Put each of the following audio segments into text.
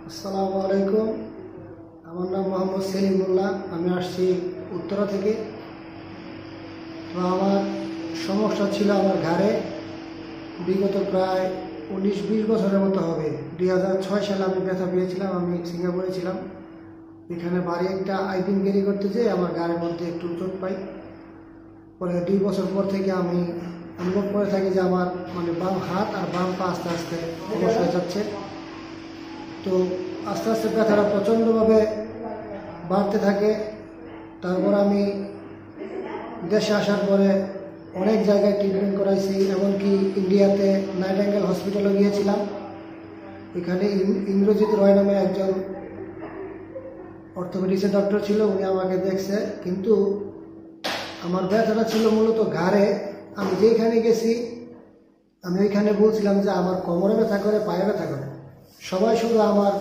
আসসালামু আলাইকুম। আমার নাম মোহাম্মদ সেলিমুল্লাহ। আমি আসছি উত্তরা থেকে। তো আমার সমস্যা ছিল আমার ঘাড়ে। বিগত প্রায় 19-20 বছরের মতো হবে। 2006 সালে আমি ব্যথা পেয়েছিলাম। আমি সিঙ্গাপুরে ছিলাম। এখানে বাড়ি একটা আইপিন ক্যারি করতে যেয়ে আমার ঘাড়ের মধ্যে একটু চোট পাই। পরে 2 বছর পর থেকে আমি অনুভব করে থাকি যে আমার বাম হাত আর বাম পা আস্তে আস্তে অবশ হয়ে যাচ্ছে। তো আস্তে আস্তে ব্যথাটা প্রচণ্ডভাবে বাড়তে থাকে। তারপর আমি দেশে আসার পরে অনেক জায়গায় ট্রিটমেন্ট করাইছি, এমনকি ইন্ডিয়াতে নাইটিঙ্গেল হসপিটালে গিয়েছিলাম। এখানে ইন্দ্রজিৎ রয় নামে একজন অর্থোপেডিক্সের ডক্টর ছিল, উনি আমাকে দেখছে। কিন্তু আমার ব্যথাটা ছিল মূলত ঘাড়ে। আমি যেখানে গেছি আমি ওইখানে বলছিলাম যে আমার কোমরে ব্যথা করে, পায়ে ব্যথা করে। সবাই শুধু আমার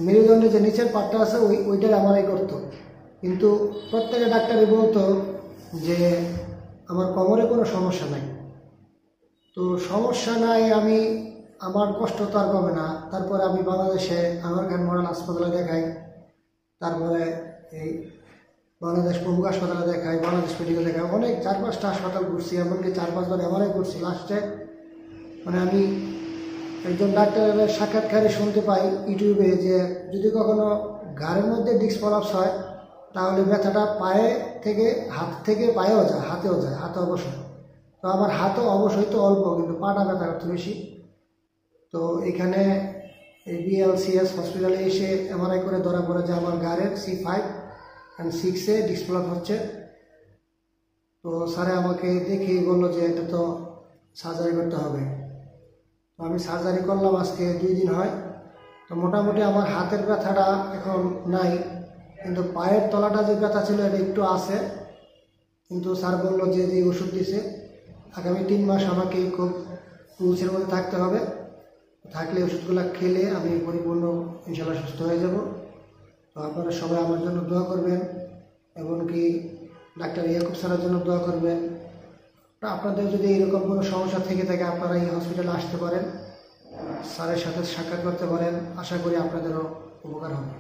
মেরুদণ্ডের যে নিচের পাটটা আছে ওইটার আমারই করতো। কিন্তু প্রত্যেকে ডাক্তারই বলতো যে আমার কোমরে কোনো সমস্যা নাই। তো সমস্যা নাই, আমার কষ্ট তো আর কমে না। তারপরে আমি বাংলাদেশে আনোয়ার খান মডেল হাসপাতালে দেখাই, তারপরে এই বাংলাদেশ প্রমুখ হাসপাতালে দেখাই, বাংলাদেশ মেডিকেল দেখাই, অনেক 4-5টা হাসপাতাল ঘুরছি, এমনকি 4-5 বার এমআরআই করছি। লাস্টে আমি একজন ডাক্তারের সাক্ষাৎকারে শুনতে পাই ইউটিউবে যে যদি কখনো ঘাড়ের মধ্যে ডিস্ক প্রলাপস হয় তাহলে ব্যথাটা পায়ে থেকে হাত থেকে পায়েও যায়, হাতেও যায়, হাতে অবশ হয়। তো আমার হাতও অবশ হইতো অল্প, কিন্তু পাটা ব্যথা করতে বেশি। তো এখানে এই BLCS হসপিটালে এসে এমআরআই করে ধরা পড়ে যে আমার ঘাড়ের C5 and 6-এ ডিস্ক প্রলাপস হচ্ছে। তো স্যারে আমাকে দেখেই বললো যে এটা তো সার্জারি করতে হবে। আমি সার্জারি করলাম, আজকে 2 দিন হয়। তো মোটামুটি আমার হাতের ব্যথাটা এখন নাই, কিন্তু পায়ের তলাটা যে ব্যথা ছিল এটা একটু আছে। কিন্তু স্যার বললো যে ওষুধ দিছে, আগামী 3 মাস আমাকে খুব রুলসের মধ্যে থাকতে হবে। থাকলে ওষুধগুলো খেলে আমি পরিপূর্ণ ইনশাল্লাহ সুস্থ হয়ে যাব। তো আপনারা সবাই আমার জন্য দোয়া করবেন, এমনকি ডাক্তার ইয়াকুব স্যারের জন্য দোয়া করবেন। আপনাদের যদি এরকম কোনো সমস্যা থেকে থাকে আপনারা এই হসপিটালে আসতে পারেন, স্যারের সাথে সাক্ষাৎ করতে পারেন। আশা করি আপনাদেরও উপকার হবে।